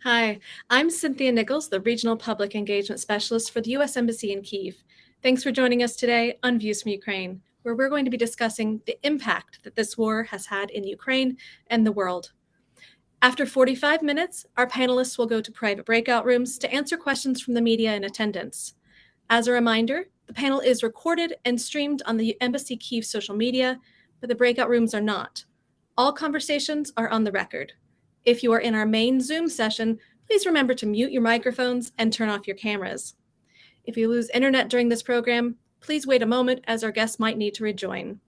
Hi, I'm Cynthia Nichols, the Regional Public Engagement Specialist for the U.S. Embassy in Kyiv. Thanks for joining us today on Views from Ukraine, where we're going to be discussing the impact that this war has had in Ukraine and the world. After 45 minutes, our panelists will go to private breakout rooms to answer questions from the media in attendance. As a reminder, the panel is recorded and streamed on the Embassy Kyiv social media, but the breakout rooms are not. All conversations are on the record. If you are in our main Zoom session, please remember to mute your microphones and turn off your cameras. If you lose internet during this program, please wait a moment as our guests might need to rejoin.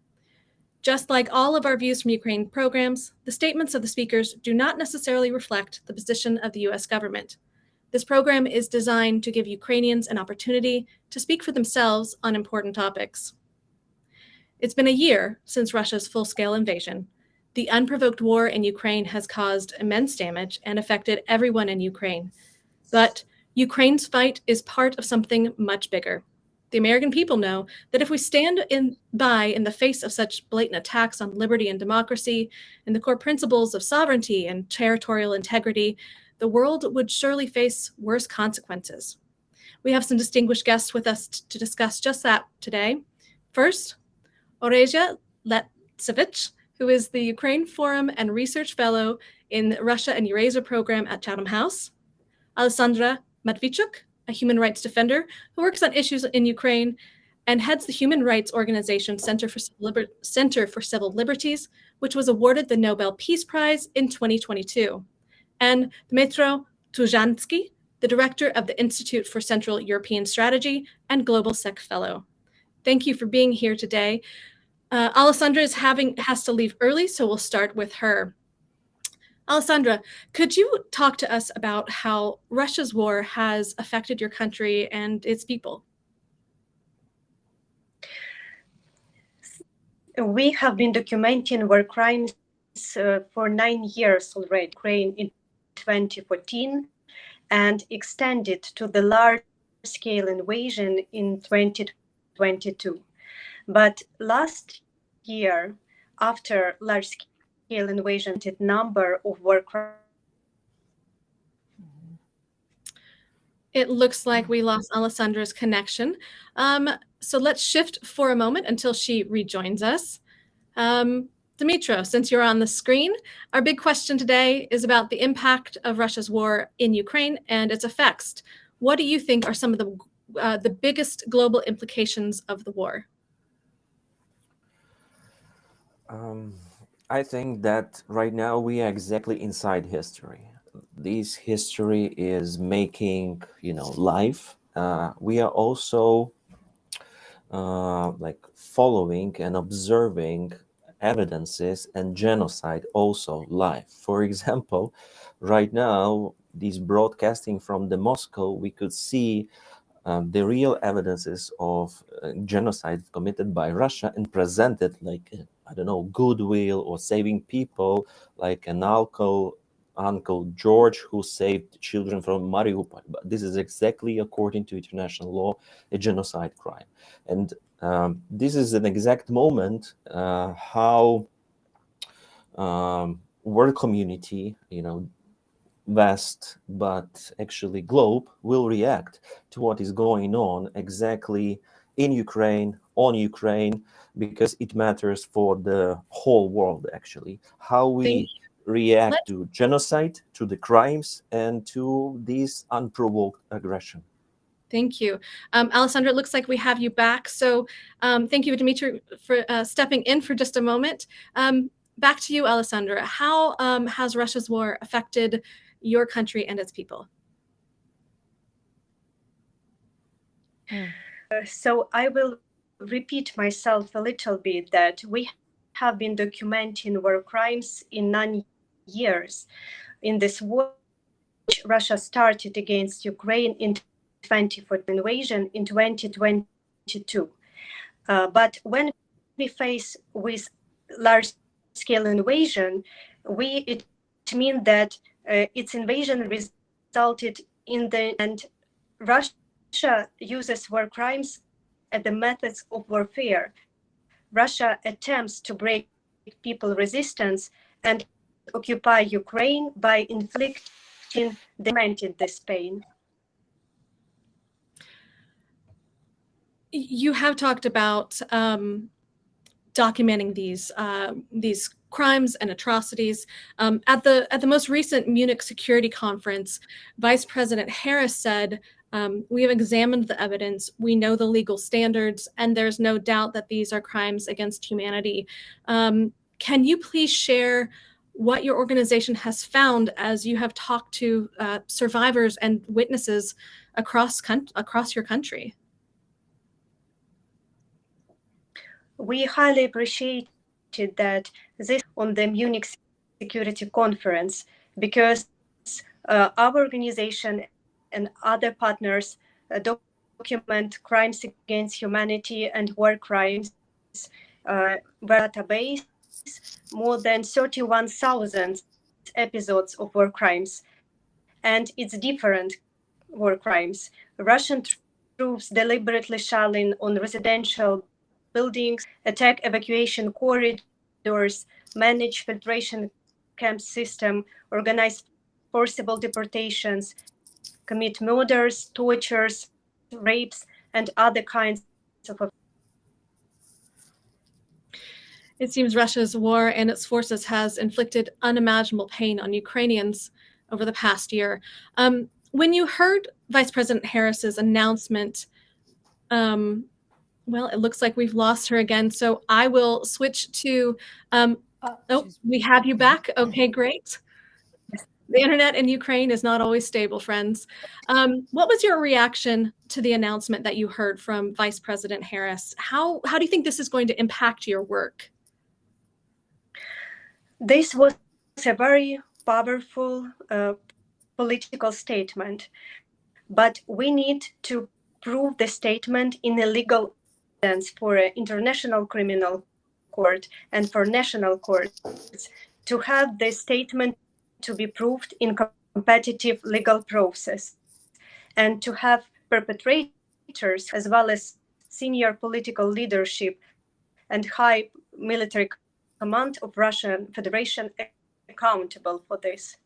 Just like all of our Views from Ukraine programs, the statements of the speakers do not necessarily reflect the position of the US government. This program is designed to give Ukrainians an opportunity to speak for themselves on important topics. It's been a year since Russia's full-scale invasion. The unprovoked war in Ukraine has caused immense damage and affected everyone in Ukraine. But Ukraine's fight is part of something much bigger. The American people know that if we stand by in the face of such blatant attacks on liberty and democracy and the core principles of sovereignty and territorial integrity, the world would surely face worse consequences. We have some distinguished guests with us to discuss just that today. First, Oreja Letsevich, who is the Ukraine Forum and Research Fellow in Russia and Eurasia program at Chatham House. Alessandra Matvichuk, a human rights defender who works on issues in Ukraine and heads the human rights organization Center for Civil Liberties, which was awarded the Nobel Peace Prize in 2022. And Dmytro Tuzhansky, the director of the Institute for Central European Strategy and Global Sec Fellow. Thank you for being here today. Alessandra has to leave early, so we'll start with her. Alessandra, could you talk to us about how Russia's war has affected your country and its people? We have been documenting war crimes for 9 years already, Ukraine in 2014, and extended to the large-scale invasion in 2022. But last year, after large-scale invasion, the number of war crimes. It looks like we lost Alessandra's connection. So let's shift for a moment until she rejoins us. Dmytro, since you're on the screen, our big question today is about the impact of Russia's war in Ukraine and its effects. What do you think are some of the biggest global implications of the war? I think that right now we are exactly inside history. This history is making, life. We are also following and observing evidences and genocide also live. For example, right now, this broadcasting from the Moscow, we could see the real evidences of genocide committed by Russia and presented like, goodwill or saving people, like an Uncle George who saved children from Mariupol. But this is exactly, according to international law, a genocide crime. And this is an exact moment how world community, West, but actually globe will react to what is going on exactly in Ukraine, on Ukraine, because it matters for the whole world, actually, how we react to genocide, to the crimes, and to this unprovoked aggression. Thank you. Alessandra, it looks like we have you back. So thank you, Dmytro, for stepping in for just a moment. Back to you, Alessandra. How has Russia's war affected your country and its people? So I will repeat myself a little bit that we have been documenting war crimes in 9 years. In this war, which Russia started against Ukraine in 2014, invasion in 2022. But when we face with large-scale invasion, it means that its invasion resulted in and Russia uses war crimes as the methods of warfare. Russia attempts to break people resistance and occupy Ukraine by inflicting documented this pain. You have talked about documenting these crimes and atrocities. At the most recent Munich Security Conference, Vice President Harris said, "We have examined the evidence. We know the legal standards, and there's no doubt that these are crimes against humanity." Can you please share what your organization has found as you have talked to survivors and witnesses across your country? We highly appreciated that this on the Munich Security Conference because our organization and other partners document crimes against humanity and war crimes. Database more than 31,000 episodes of war crimes, and it's different war crimes. Russian troops deliberately shelling on residential buildings, attack evacuation corridors, manage filtration camp system, organize forcible deportations, commit murders, tortures, rapes, and other kinds of. It seems Russia's war and its forces has inflicted unimaginable pain on Ukrainians over the past year. When you heard Vice President Harris's announcement, well, it looks like we've lost her again, so I will switch to. We have you back. Okay, great. The internet in Ukraine is not always stable, friends. What was your reaction to the announcement that you heard from Vice President Harris? How do you think this is going to impact your work? This was a very powerful political statement, but we need to prove the statement in a legal sense for an international criminal court and for national courts to have the statement to be proved in competitive legal process and to have perpetrators as well as senior political leadership and high military command of Russian Federation accountable for this.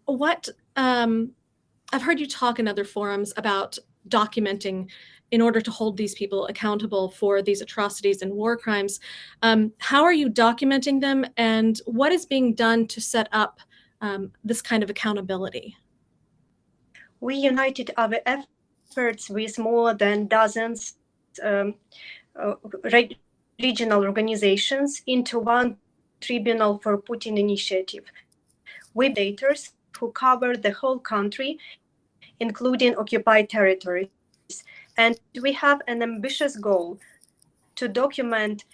What I've heard you talk in other forums about documenting in order to hold these people accountable for these atrocities and war crimes. How are you documenting them, and what is being done to set up this kind of accountability? We united our efforts with more than dozens regional organizations into one tribunal for Putin initiative. With daters who cover the whole country, including occupied territories. And we have an ambitious goal to document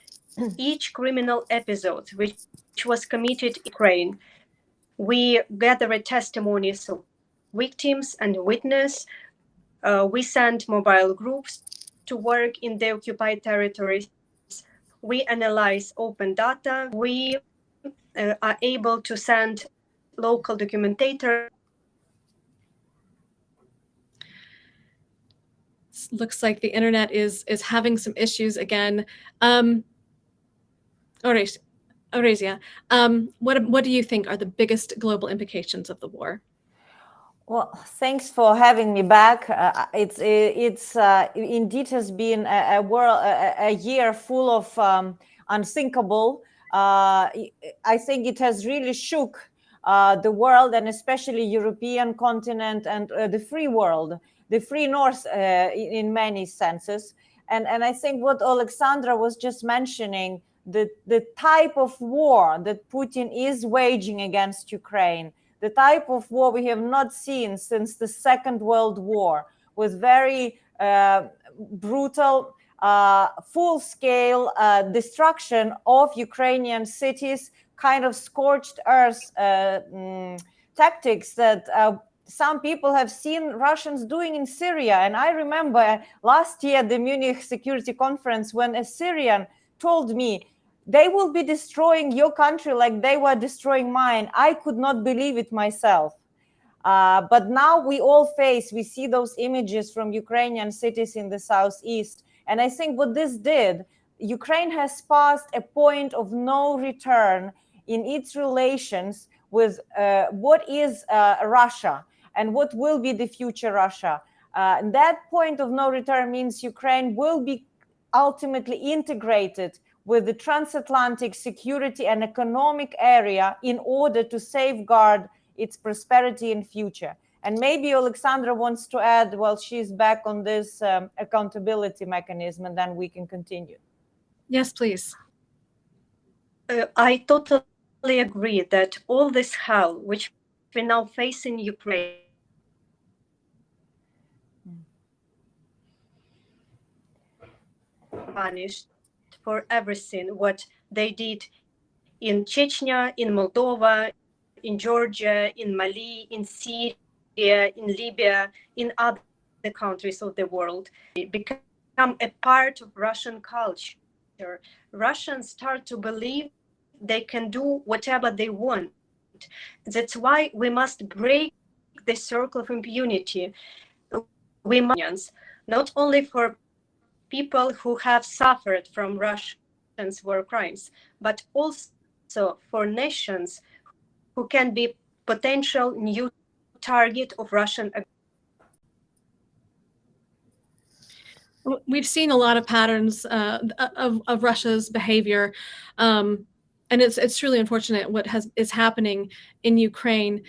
each criminal episode which was committed in Ukraine. We gathered testimonies of victims and witnesses. We sent mobile groups to work in the occupied territories. We analyze open data. We are able to send local documentators. Looks like the internet is having some issues again. Oresia, what do you think are the biggest global implications of the war? Well, thanks for having me back. It's indeed has been a year full of unthinkable. I think it has really shook the world, and especially European continent and the free world, the free North in many senses. And I think what Alexandra was just mentioning, the type of war that Putin is waging against Ukraine, the type of war we have not seen since the Second World War, with very brutal, full-scale destruction of Ukrainian cities, kind of scorched earth tactics that some people have seen Russians doing in Syria. And I remember last year at the Munich Security Conference when a Syrian told me, they will be destroying your country like they were destroying mine. I could not believe it myself. But now we see those images from Ukrainian cities in the southeast. And I think what this did, Ukraine has passed a point of no return in its relations with what is Russia and what will be the future Russia. And that point of no return means Ukraine will be ultimately integrated with the transatlantic security and economic area in order to safeguard its prosperity in future. And maybe Alexandra wants to add, well, she's back on this accountability mechanism, and then we can continue. Yes, please. I totally agree that all this hell which we now face in Ukraine punished for everything what they did in Chechnya, in Moldova, in Georgia, in Mali, in Syria, in Libya, in other countries of the world, become a part of Russian culture. Russians start to believe they can do whatever they want. That's why we must break the circle of impunity. We must, not only for people who have suffered from Russians' war crimes, but also for nations who can be potential new target of Russian. We've seen a lot of patterns of Russia's behavior, and it's truly unfortunate what is happening in Ukraine.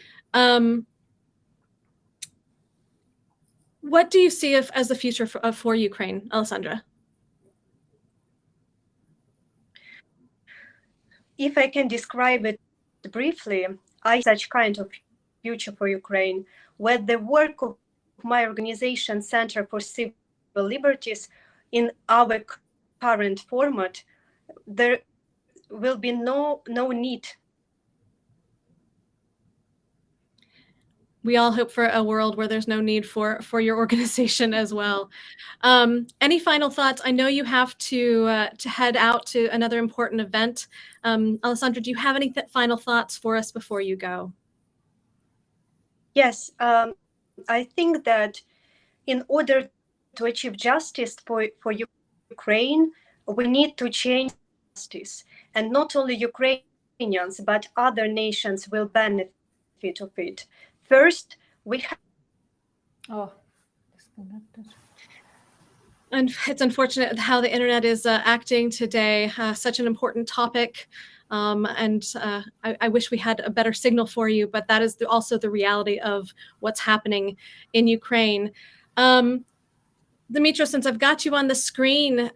What do you see as the future for Ukraine, Alessandra? If I can describe it briefly, I see such kind of future for Ukraine, where the work of my organization, Center for Civil Liberties, in our current format, there will be no need. We all hope for a world where there's no need for your organization as well. Any final thoughts? I know you have to head out to another important event. Alessandra, do you have any final thoughts for us before you go? Yes, I think that in order to achieve justice for Ukraine, we need to change justice, and not only Ukrainians but other nations will benefit of it. First, we have. Disconnected. And it's unfortunate how the internet is acting today. Such an important topic. And I wish we had a better signal for you, but that is also the reality of what's happening in Ukraine. Dmytro, since I've got you on the screen,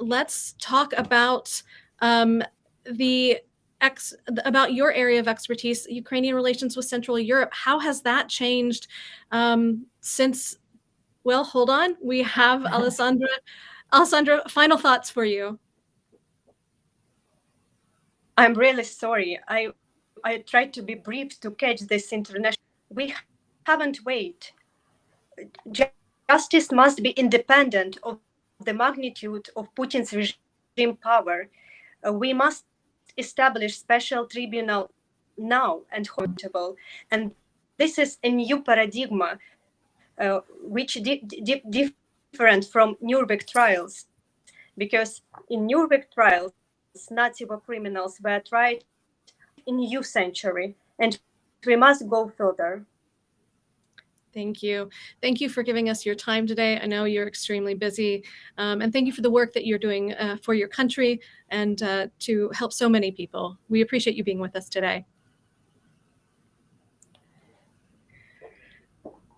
let's talk about about your area of expertise, Ukrainian relations with Central Europe. How has that changed since? Well, hold on. We have Alessandra. Alessandra, final thoughts for you. I'm really sorry. I tried to be brief to catch this international. We haven't waited. Justice must be independent of the magnitude of Putin's regime power. We must establish special tribunal now and accountable. And this is a new paradigm, which different from Nuremberg trials, because in Nuremberg trials, Nazi war criminals were tried in new century, and we must go further. Thank you. Thank you for giving us your time today. I know you're extremely busy, and thank you for the work that you're doing for your country and to help so many people. We appreciate you being with us today.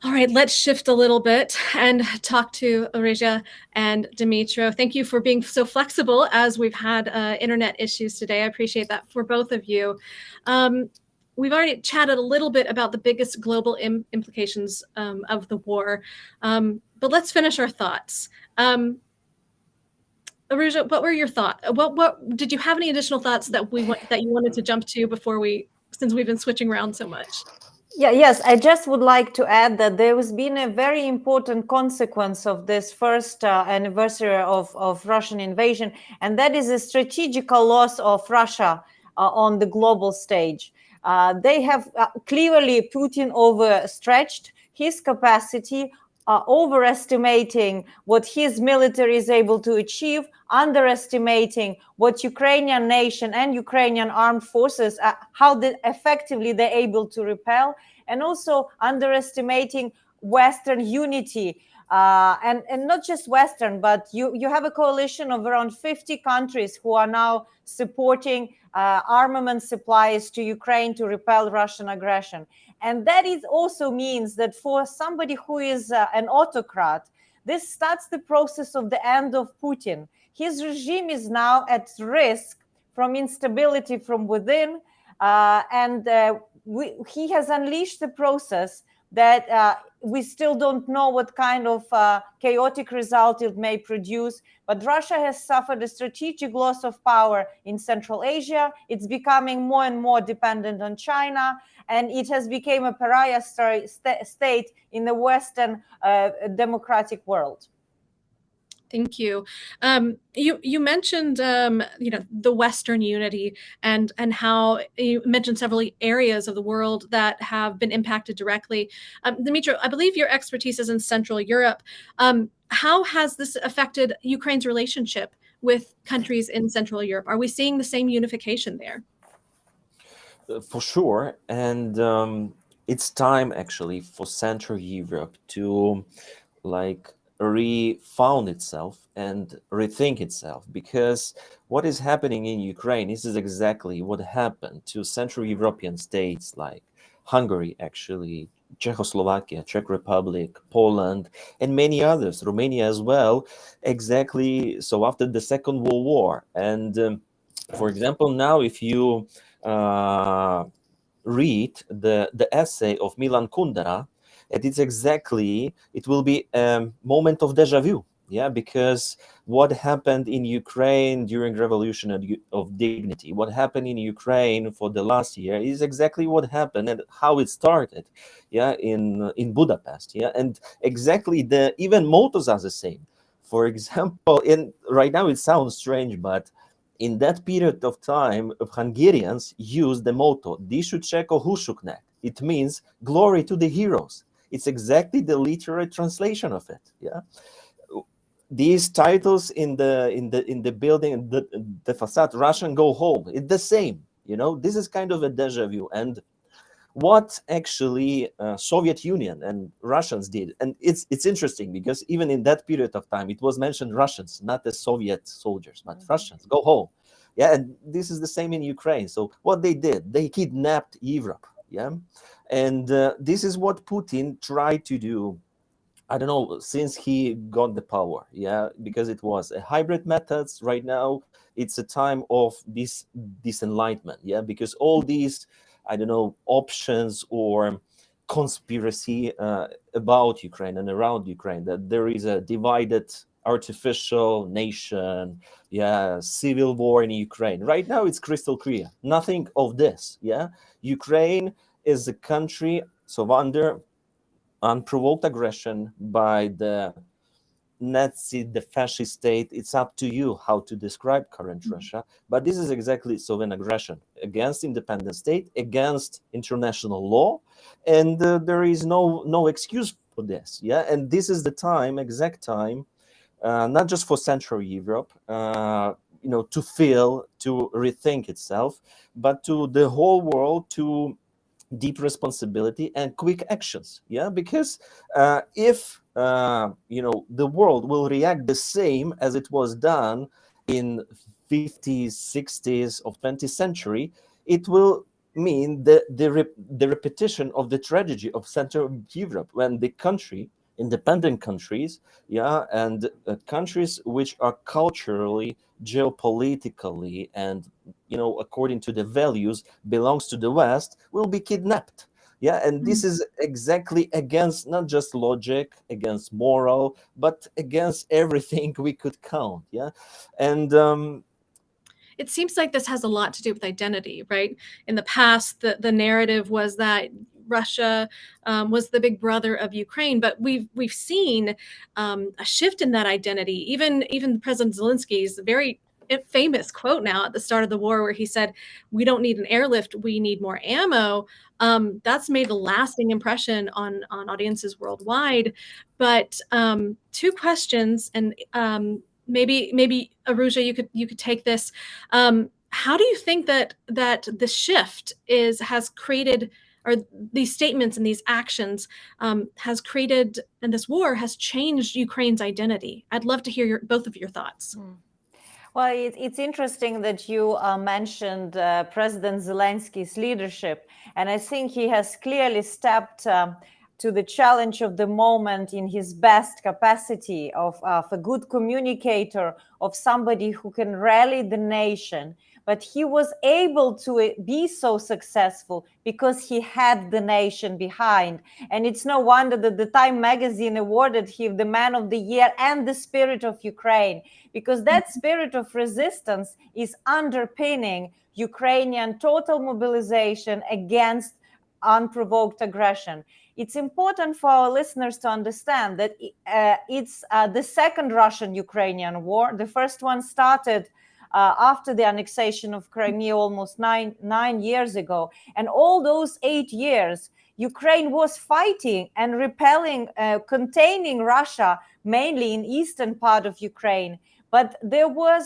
All right, let's shift a little bit and talk to Orysia and Dmytro. Thank you for being so flexible as we've had internet issues today. I appreciate that for both of you. We've already chatted a little bit about the biggest global implications of the war, but let's finish our thoughts. Orysia, what were your thoughts? What did you have any additional thoughts that you wanted to jump to since we've been switching around so much? Yes, I just would like to add that there has been a very important consequence of this first anniversary of Russian invasion, and that is a strategical loss of Russia on the global stage. They have clearly Putin overstretched his capacity overestimating what his military is able to achieve, underestimating what Ukrainian nation and Ukrainian armed forces, how effectively they're able to repel, and also underestimating Western unity. And not just Western, but you have a coalition of around 50 countries who are now supporting armament supplies to Ukraine to repel Russian aggression. And that is also means that for somebody who is an autocrat, this starts the process of the end of Putin. His regime is now at risk from instability from within, and he has unleashed the process that we still don't know what kind of chaotic result it may produce. But Russia has suffered a strategic loss of power in Central Asia. It's becoming more and more dependent on China, and it has become a pariah state in the Western democratic world. Thank you. You mentioned the Western unity and how you mentioned several areas of the world that have been impacted directly. Dmitry, I believe your expertise is in Central Europe. How has this affected Ukraine's relationship with countries in Central Europe? Are we seeing the same unification there? For sure, and it's time actually for Central Europe to refound itself and rethink itself, because what is happening in Ukraine, this is exactly what happened to Central European states like Hungary, actually, Czechoslovakia, Czech Republic, Poland, and many others, Romania as well, exactly so after the Second World War. And for example, now if you read the essay of Milan Kundera, it will be a moment of deja vu, because what happened in Ukraine during Revolution of Dignity, what happened in Ukraine for the last year is exactly what happened and how it started, in Budapest, and exactly the even mottos are the same. For example, right now it sounds strange, but in that period of time, Hungarians used the motto "Dišu Čeko Hušuknek." It means glory to the heroes. It's exactly the literary translation of it. These titles in the building, the facade, Russian go home. It's the same. This is kind of a deja vu. And what actually Soviet Union and Russians did, and it's interesting because even in that period of time, it was mentioned Russians, not the Soviet soldiers, but Russians go home. And this is the same in Ukraine. So what they did, they kidnapped Europe. And this is what Putin tried to do, I don't know, since he got the power, because it was a hybrid methods. Right now, it's a time of this enlightenment, because all these, I don't know, options or conspiracy about Ukraine and around Ukraine, that there is a divided artificial nation, civil war in Ukraine. Right now, it's crystal clear. Nothing of this, Ukraine is a country, so under unprovoked aggression by the Nazi, the fascist state. It's up to you how to describe current Russia. But this is exactly so an aggression against independent state, against international law, and there is no excuse for this. And this is the time, exact time, not just for Central Europe, to feel, to rethink itself, but to the whole world, to deep responsibility and quick actions, because if the world will react the same as it was done in 50s, 60s of 20th century, it will mean the repetition of the tragedy of Central Europe, when the independent countries, and countries which are culturally, geopolitically, and according to the values belongs to the West, will be kidnapped. And this is exactly against not just logic, against moral, but against everything we could count. And it seems like this has a lot to do with identity, right? In the past, the narrative was that Russia was the big brother of Ukraine, but we've seen a shift in that identity. Even President Zelensky is very famous quote now at the start of the war where he said, "We don't need an airlift, we need more ammo." That's made a lasting impression on audiences worldwide. But two questions, and maybe Aruja, you could take this. How do you think that the shift has created, or these statements and these actions has created, and this war has changed Ukraine's identity? I'd love to hear both of your thoughts. Well, it's interesting that you mentioned President Zelensky's leadership, and I think he has clearly stepped to the challenge of the moment in his best capacity of a good communicator, of somebody who can rally the nation. But he was able to be so successful because he had the nation behind. And it's no wonder that the Time magazine awarded him the Man of the Year and the Spirit of Ukraine, because that spirit of resistance is underpinning Ukrainian total mobilization against unprovoked aggression. It's important for our listeners to understand that it's the second Russian-Ukrainian war. The first one started after the annexation of Crimea almost nine years ago. And all those 8 years, Ukraine was fighting and repelling, containing Russia, mainly in eastern part of Ukraine. But there was,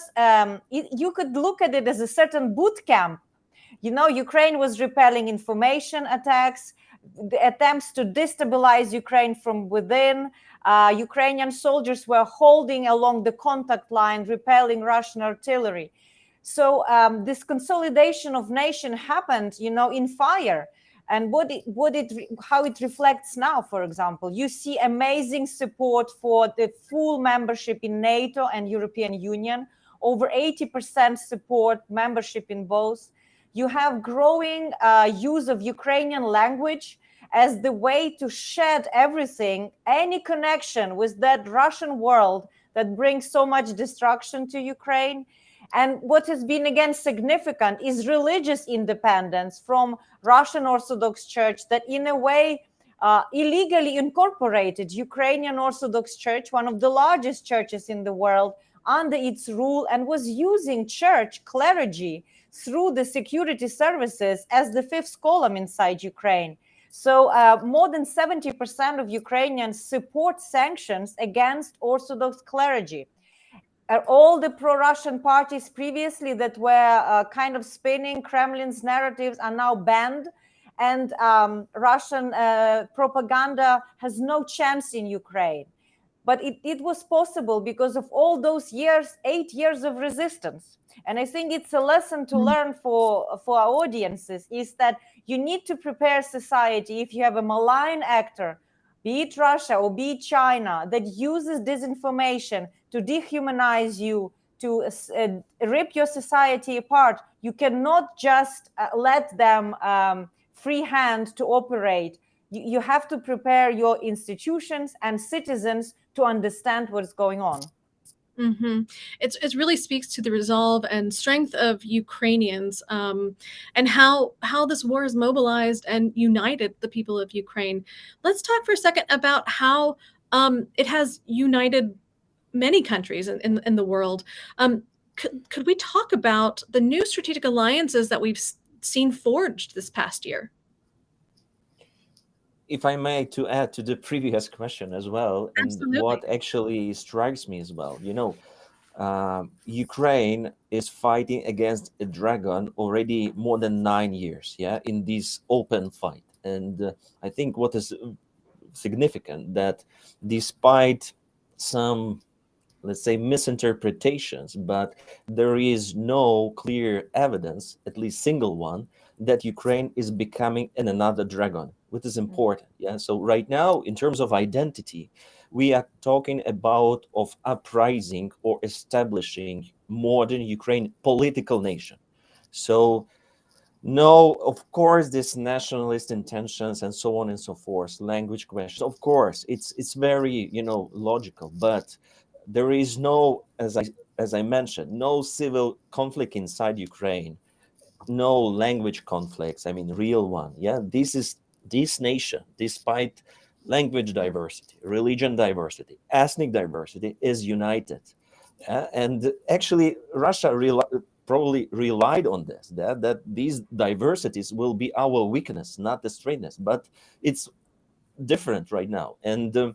you could look at it as a certain boot camp. You know, Ukraine was repelling information attacks, the attempts to destabilize Ukraine from within. Ukrainian soldiers were holding along the contact line, repelling Russian artillery. So this consolidation of nation happened, you know, in fire. And how it reflects now, for example, you see amazing support for the full membership in NATO and European Union, over 80% support membership in both. You have growing use of Ukrainian language as the way to shed everything, any connection with that Russian world that brings so much destruction to Ukraine. And what has been again significant is religious independence from Russian Orthodox Church that in a way illegally incorporated Ukrainian Orthodox Church, one of the largest churches in the world, under its rule, and was using church clergy through the security services as the fifth column inside Ukraine. So more than 70% of Ukrainians support sanctions against Orthodox clergy. All the pro-Russian parties previously that were kind of spinning Kremlin's narratives are now banned, and Russian propaganda has no chance in Ukraine. But it was possible because of all those years, 8 years of resistance. And I think it's a lesson to learn for our audiences, is that you need to prepare society if you have a malign actor, be it Russia or be it China, that uses disinformation to dehumanize you, to rip your society apart. You cannot just let them free hand to operate. You have to prepare your institutions and citizens to understand what's going on. Mm-hmm. It really speaks to the resolve and strength of Ukrainians, and how this war has mobilized and united the people of Ukraine. Let's talk for a second about how it has united many countries in the world. Could we talk about the new strategic alliances that we've seen forged this past year? If I may, to add to the previous question as well, and Absolutely. what actually strikes me as well, you know, Ukraine is fighting against a dragon already more than 9 years, yeah, in this open fight. And I think what is significant that despite some, let's say, misinterpretations, but there is no clear evidence, at least single one, that Ukraine is becoming another dragon, which is important. Yeah. So right now, in terms of identity, we are talking about of uprising or establishing modern Ukraine political nation. So no, of course, this nationalist intentions and so on and so forth, language questions. Of course, it's very, you know, logical, but there is no, as I mentioned, no civil conflict inside Ukraine, no language conflicts. I mean, real one. Yeah, this nation, despite language diversity, religion diversity, ethnic diversity, is united And actually, Russia probably relied on this, that these diversities will be our weakness, not the strengthness. But it's different right now. And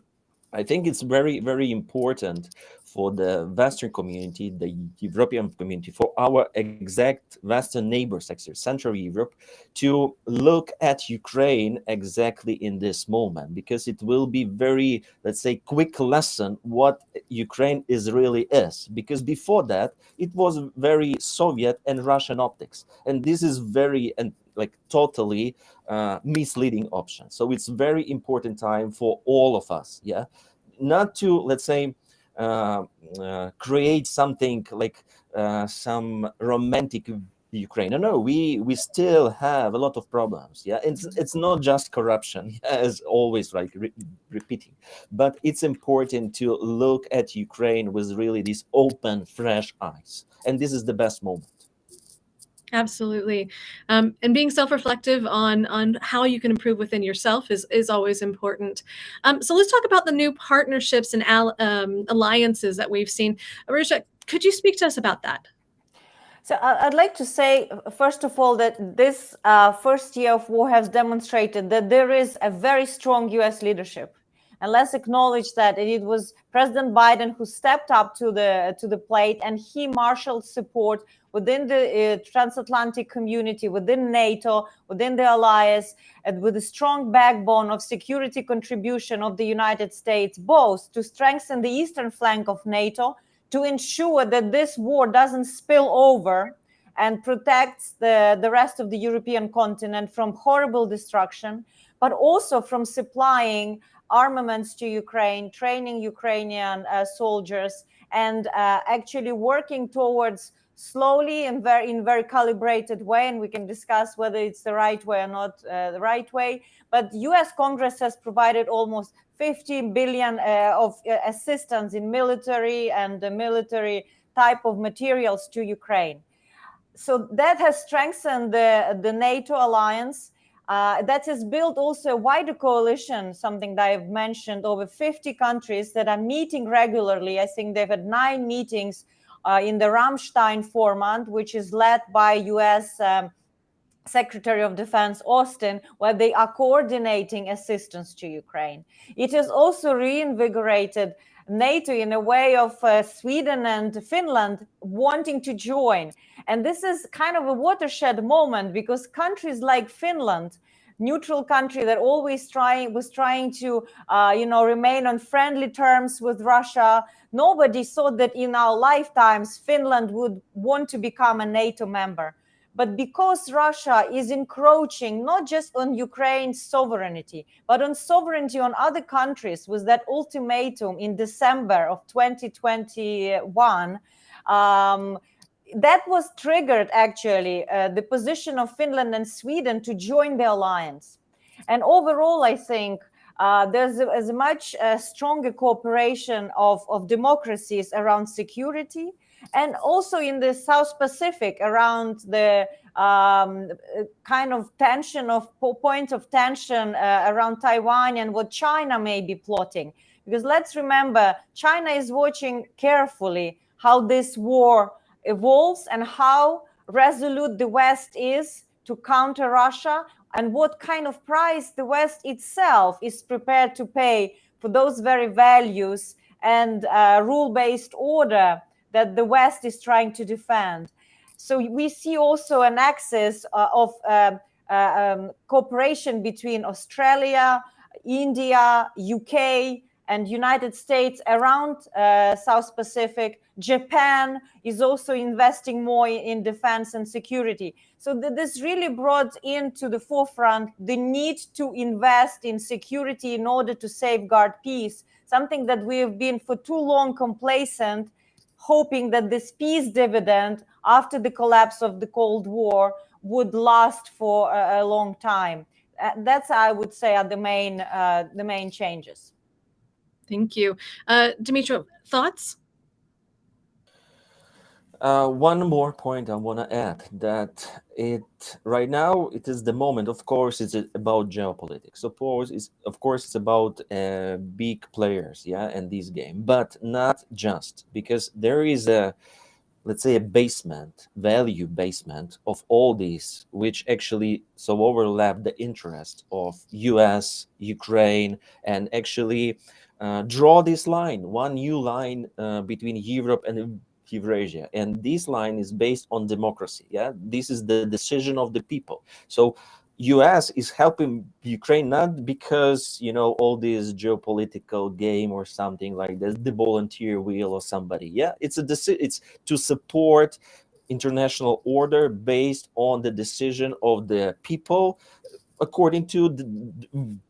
I think it's very, very important for the Western community, the European community, for our exact Western neighbors, actually Central Europe, to look at Ukraine exactly in this moment, because it will be very, let's say, quick lesson what Ukraine is really is. Because before that, it was very Soviet and Russian optics, and this is very and like totally misleading option. So it's very important time for all of us, yeah, not to, let's say, create something like some romantic Ukraine. No, we still have a lot of problems. Yeah, it's not just corruption, as always, like repeating, but it's important to look at Ukraine with really these open, fresh eyes, and this is the best moment. Absolutely. And being self-reflective on how you can improve within yourself is always important. So let's talk about the new partnerships and alliances that we've seen. Arusha, could you speak to us about that? So I'd like to say, first of all, that this first year of war has demonstrated that there is a very strong US leadership. And let's acknowledge that it was President Biden who stepped up to the plate, and he marshaled support within the transatlantic community, within NATO, within the alliance, and with a strong backbone of security contribution of the United States, both to strengthen the eastern flank of NATO, to ensure that this war doesn't spill over and protects the rest of the European continent from horrible destruction, but also from supplying armaments to Ukraine, training Ukrainian soldiers, and actually working towards slowly and very calibrated way, and we can discuss whether it's the right way or not the right way. But US Congress has provided almost 50 billion of assistance in military and military type of materials to Ukraine. So that has strengthened the NATO alliance. That has built also a wider coalition, something that I've mentioned, over 50 countries that are meeting regularly. I think they've had 9 meetings in the Ramstein format, which is led by US Secretary of Defense Austin, where they are coordinating assistance to Ukraine. It has also reinvigorated NATO in a way of Sweden and Finland wanting to join. And this is kind of a watershed moment, because countries like Finland, neutral country that always was trying to remain on friendly terms with Russia, nobody thought that in our lifetimes Finland would want to become a NATO member. But because Russia is encroaching not just on Ukraine's sovereignty, but on sovereignty on other countries, with that ultimatum in December of 2021, that was triggered actually the position of Finland and Sweden to join the alliance. And overall, I think there's a much stronger cooperation of democracies around security, and also in the South Pacific around the kind of tension of point of tension around Taiwan and what China may be plotting. Because let's remember, China is watching carefully how this war evolves and how resolute the West is to counter Russia, and what kind of price the West itself is prepared to pay for those very values and rule-based order that the West is trying to defend. So we see also an axis of cooperation between Australia, India, UK, and United States around South Pacific. Japan is also investing more in defense and security. So this really brought into the forefront the need to invest in security in order to safeguard peace, something that we have been for too long complacent, hoping that this peace dividend after the collapse of the Cold War would last for a long time. That's, I would say, are the main changes. Thank you. Dmytro, thoughts? One more point I want to add, that right now it is the moment. Of course, it's about geopolitics. Of course it's about big players, yeah, in this game, but not just, because there is a, let's say, a value basement of all these, which actually so overlap the interest of US, Ukraine, and actually draw this line, one new line between Europe and Eurasia. And this line is based on democracy. Yeah, this is the decision of the people. So US is helping Ukraine not because, all this geopolitical game or something like this, the volunteer wheel or somebody. Yeah, it's to support international order based on the decision of the people according to the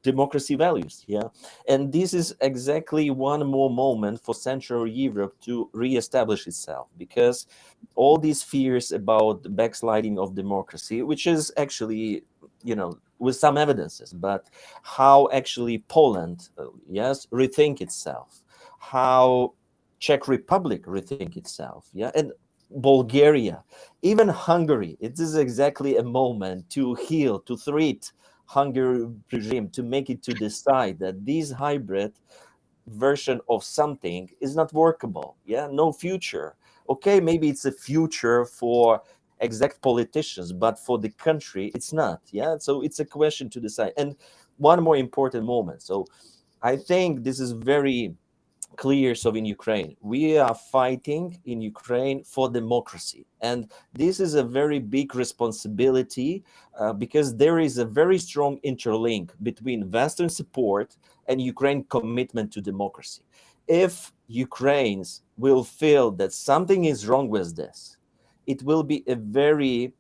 democracy values. Yeah, and this is exactly one more moment for Central Europe to reestablish itself, because all these fears about the backsliding of democracy, which is actually, with some evidences, but how actually Poland, yes, rethink itself, how Czech Republic rethink itself, yeah, and Bulgaria, even Hungary. It is exactly a moment to heal, to treat Hungary regime, to make it to decide that this hybrid version of something is not workable. Yeah, no future. Okay, maybe it's a future for exact politicians, but for the country, it's not. Yeah, so it's a question to decide. And one more important moment. So I think this is very clear. So in Ukraine, we are fighting in Ukraine for democracy, and this is a very big responsibility, because there is a very strong interlink between Western support and Ukraine commitment to democracy. If Ukrainians will feel that something is wrong with this, it will be a very,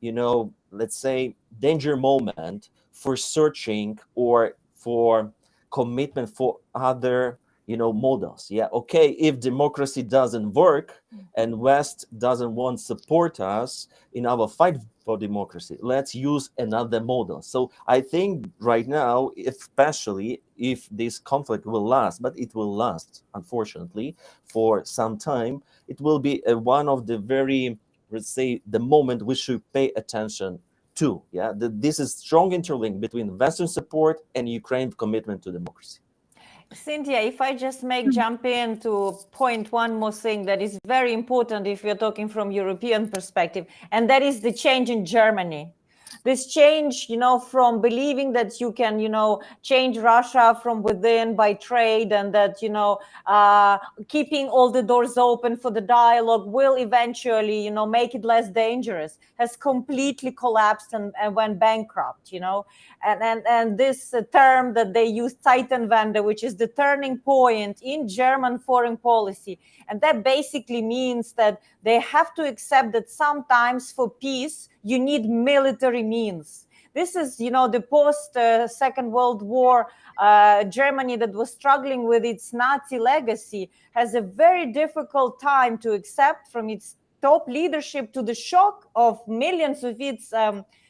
let's say, danger moment for searching or for commitment for other, models. Yeah, okay, if democracy doesn't work and West doesn't want to support us in our fight for democracy, let's use another model. So I think right now, especially if this conflict will last, but it will last, unfortunately, for some time, it will be one of the very, let's say, the moment we should pay attention to. Yeah, this is strong interlink between Western support and Ukraine commitment to democracy. Cynthia, if I just make jump in to point one more thing that is very important if you're talking from European perspective, and that is the change in Germany. This change, from believing that you can, change Russia from within by trade, and that, keeping all the doors open for the dialogue will eventually, make it less dangerous, has completely collapsed and went bankrupt, and this term that they use, Zeitenwende, which is the turning point in German foreign policy. And that basically means that they have to accept that sometimes for peace, you need military means. This is, the post Second World War Germany that was struggling with its Nazi legacy has a very difficult time to accept from its top leadership, to the shock of millions of its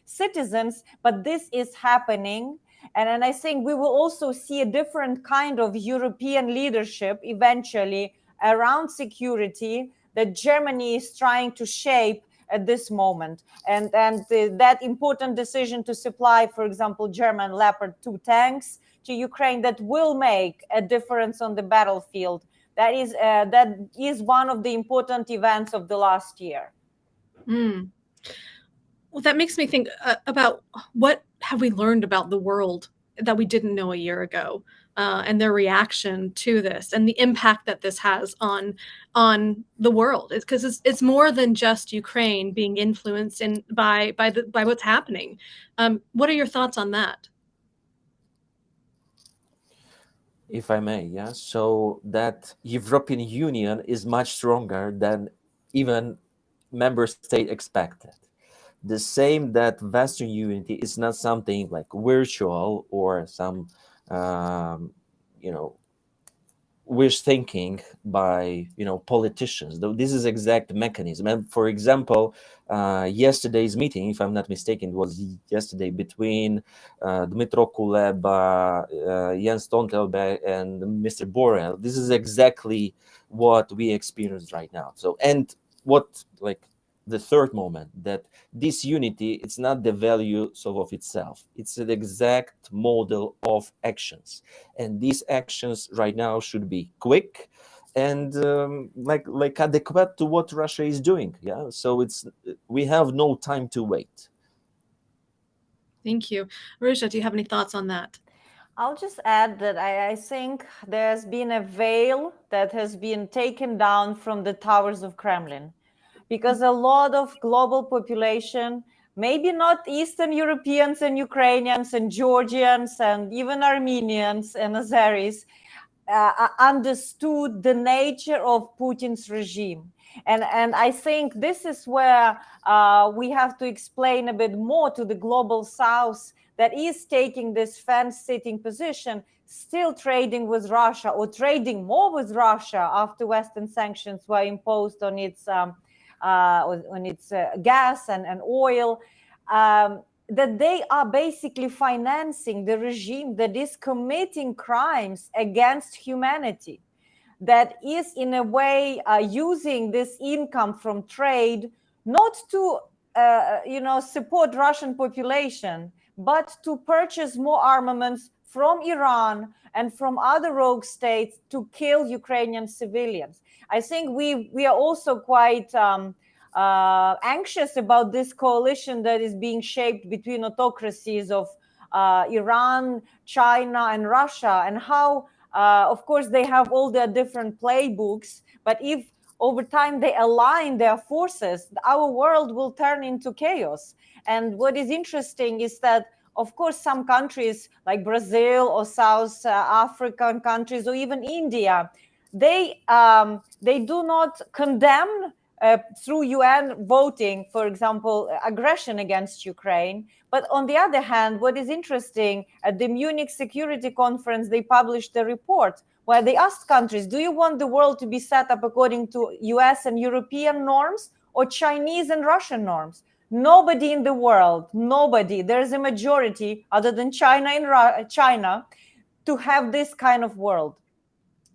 citizens. But this is happening. And I think we will also see a different kind of European leadership eventually around security that Germany is trying to shape at this moment. And that important decision to supply, for example, German Leopard 2 tanks to Ukraine, that will make a difference on the battlefield. That is one of the important events of the last year. Well, that makes me think about what have we learned about the world that we didn't know a year ago, and their reaction to this, and the impact that this has on the world. Because it's more than just Ukraine being influenced by what's happening. What are your thoughts on that? If I may, yeah. So that European Union is much stronger than even member state expected. The same that Western unity is not something like virtual or some, you know, wish thinking by politicians. Though this is exact mechanism. And for example, yesterday's meeting, if I'm not mistaken, was yesterday between Dmytro Kuleba, Jens Stoltenberg, and Mr. Borrell. This is exactly what we experience right now. So, and what like the third moment, that this unity, it's not the value of itself, it's an exact model of actions, and these actions right now should be quick and like adequate to what Russia is doing. Yeah, so it's, we have no time to wait. Thank you. Marusha, do you have any thoughts on that? I'll just add that I think there's been a veil that has been taken down from the towers of Kremlin, because a lot of global population, maybe not Eastern Europeans and Ukrainians and Georgians and even Armenians and Azeris, understood the nature of Putin's regime. And I think this is where we have to explain a bit more to the global South that is taking this fence-sitting position, still trading with Russia or trading more with Russia after Western sanctions were imposed on its gas and oil. That they are basically financing the regime that is committing crimes against humanity, that is in a way using this income from trade not to support Russian population, but to purchase more armaments from Iran and from other rogue states to kill Ukrainian civilians. I think we are also quite anxious about this coalition that is being shaped between autocracies of Iran, China, and Russia, and how, of course, they have all their different playbooks. But if over time they align their forces, our world will turn into chaos. And what is interesting is that, of course, some countries like Brazil or South African countries or even India, they do not condemn through UN voting, for example, aggression against Ukraine. But on the other hand, what is interesting, at the Munich Security Conference, they published a report where they asked countries, do you want the world to be set up according to US and European norms or Chinese and Russian norms? Nobody in the world, nobody, there's a majority other than China and China to have this kind of world.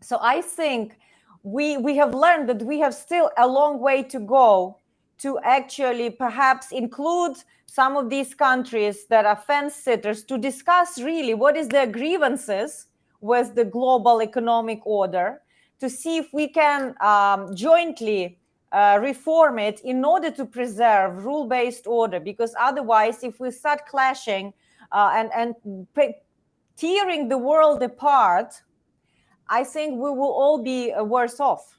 So I think we have learned that we have still a long way to go to actually perhaps include some of these countries that are fence sitters to discuss really what is their grievances with the global economic order, to see if we can jointly reform it in order to preserve rule-based order. Because otherwise, if we start clashing and tearing the world apart, I think we will all be worse off.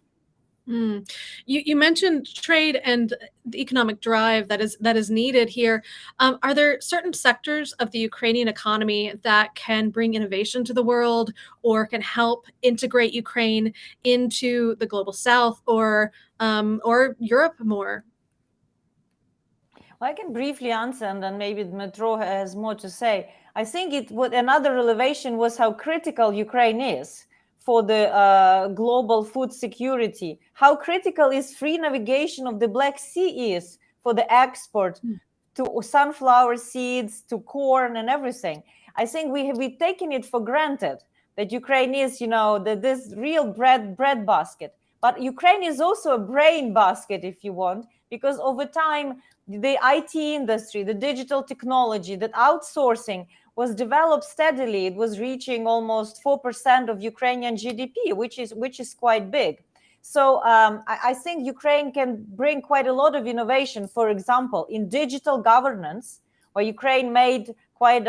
You mentioned trade and the economic drive that is needed here. Are there certain sectors of the Ukrainian economy that can bring innovation to the world or can help integrate Ukraine into the global South or Europe more? Well, I can briefly answer, and then maybe Dmytro has more to say. I think another revelation was how critical Ukraine is for the global food security, how critical is free navigation of the Black Sea is for the export to sunflower seeds, to corn and everything. I think we've taken it for granted that Ukraine is, this real bread basket. But Ukraine is also a brain basket, if you want, because over time, the IT industry, the digital technology, that outsourcing was developed steadily. It was reaching almost 4% of Ukrainian GDP, which is quite big. So I think Ukraine can bring quite a lot of innovation, for example, in digital governance, where Ukraine made quite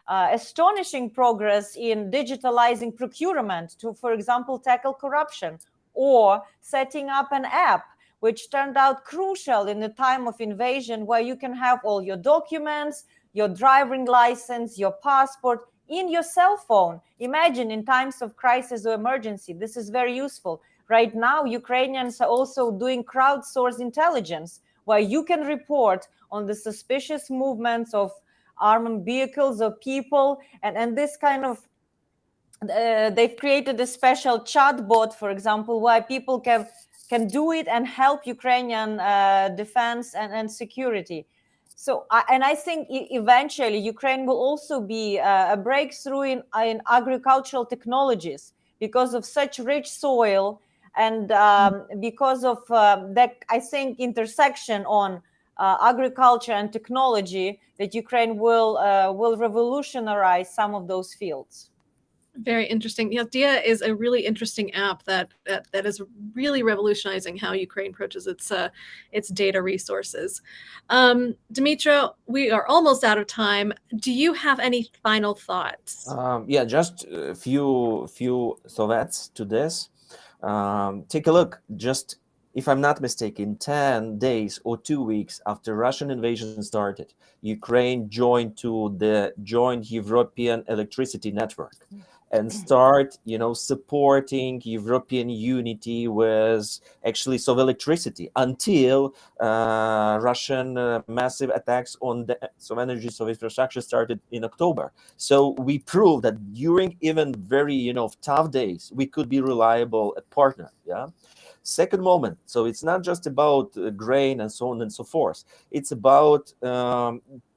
astonishing progress in digitalizing procurement to, for example, tackle corruption, or setting up an app which turned out crucial in the time of invasion, where you can have all your documents, your driving license, your passport in your cell phone. Imagine in times of crisis or emergency, this is very useful. Right now, Ukrainians are also doing crowdsourced intelligence, where you can report on the suspicious movements of armed vehicles or people. And this kind of, they've created a special chat bot, for example, where people can do it and help Ukrainian defense and security. So, I think eventually Ukraine will also be a breakthrough in agricultural technologies because of such rich soil And because of that, I think intersection on agriculture and technology, that Ukraine will revolutionize some of those fields. Very interesting. Yeah, Dia is a really interesting app that is really revolutionizing how Ukraine approaches its data resources. Dimitra, we are almost out of time. Do you have any final thoughts? Yeah, just a few thoughts to this. Take a look. Just, if I'm not mistaken, 10 days or 2 weeks after Russian invasion started, Ukraine joined to the joint European electricity network and start, supporting European unity with actually of electricity until Russian massive attacks on the energy infrastructure started in October. So we proved that during even very tough days, we could be reliable a partner. Yeah. Second moment, so it's not just about grain and so on and so forth. It's about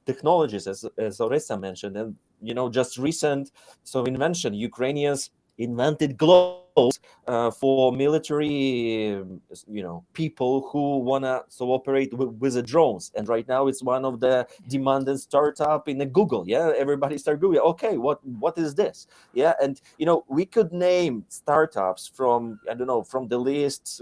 technologies, as Oresa mentioned, and just recent invention. Ukrainians invented gloves for military, people who wanna operate with the drones. And right now, it's one of the demanded startup in the Google. Yeah, everybody start Googling. Okay, what is this? Yeah, and we could name startups from from the list,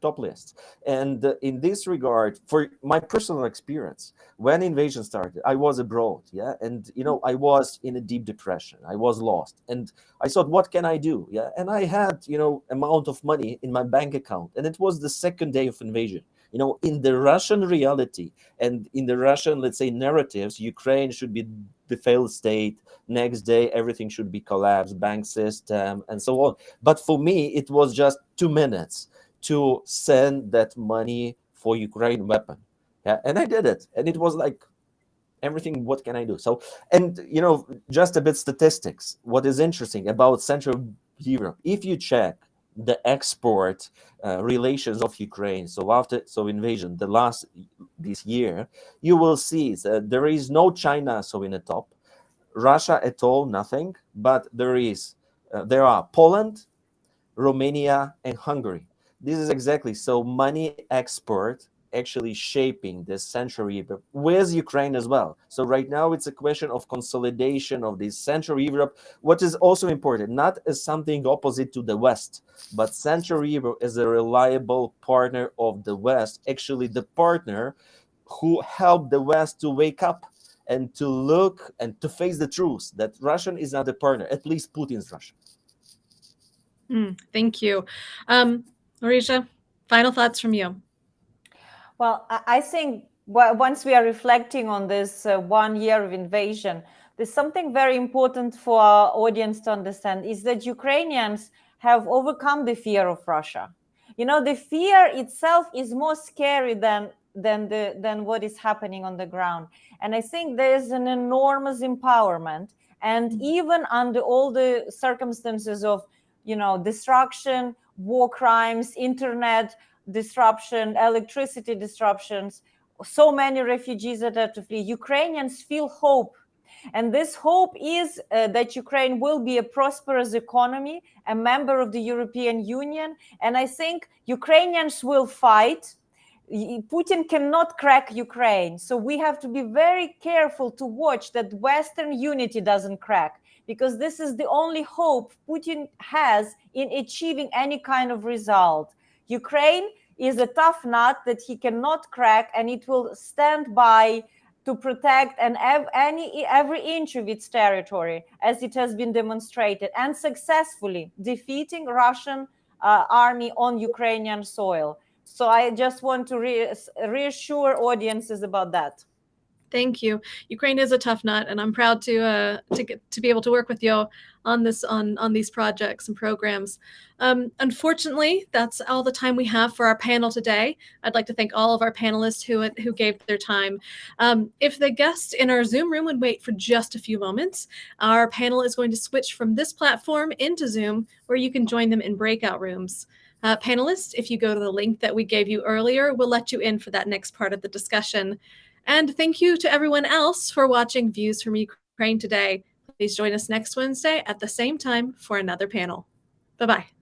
top lists. And in this regard, for my personal experience, when invasion started, I was abroad, yeah, and I was in a deep depression. I was lost, and I thought, what can I do? Yeah, and I had amount of money in my bank account, and it was the second day of invasion. In the Russian reality and in the Russian, let's say, narratives, Ukraine should be the failed state. Next day, everything should be collapsed, bank system, and so on. But for me, it was just 2 minutes to send that money for Ukraine weapon. Yeah, and I did it, and it was like everything. What can I do? So, and just a bit statistics. What is interesting about Central Europe, if you check the export relations of Ukraine, so after invasion, this year, you will see that there is no China in the top, Russia at all, nothing, but there are Poland, Romania, and Hungary. This is exactly money export actually shaping this Central Europe with Ukraine as well. So right now it's a question of consolidation of this Central Europe. What is also important, not as something opposite to the West, but Central Europe is a reliable partner of the West, actually the partner who helped the West to wake up and to look and to face the truth that Russian is not a partner, at least Putin's Russia. Thank you. Marisha, final thoughts from you. Well, I think once we are reflecting on this 1 year of invasion, there's something very important for our audience to understand is that Ukrainians have overcome the fear of Russia. The fear itself is more scary than what is happening on the ground. And I think there's an enormous empowerment. And even under all the circumstances of, destruction, war crimes, internet disruption, electricity disruptions, so many refugees that have to flee, Ukrainians feel hope. And this hope is that Ukraine will be a prosperous economy, a member of the European Union. And I think Ukrainians will fight. Putin cannot crack Ukraine. So we have to be very careful to watch that Western unity doesn't crack, because this is the only hope Putin has in achieving any kind of result. Ukraine is a tough nut that he cannot crack, and it will stand by to protect every inch of its territory, as it has been demonstrated, and successfully defeating Russian army on Ukrainian soil. So I just want to reassure audiences about that. Thank you. Ukraine is a tough nut, and I'm proud to be able to work with you on these projects and programs. Unfortunately, that's all the time we have for our panel today. I'd like to thank all of our panelists who gave their time. If the guests in our Zoom room would wait for just a few moments, our panel is going to switch from this platform into Zoom, where you can join them in breakout rooms. Panelists, if you go to the link that we gave you earlier, we'll let you in for that next part of the discussion. And thank you to everyone else for watching Views from Ukraine today. Please join us next Wednesday at the same time for another panel. Bye-bye.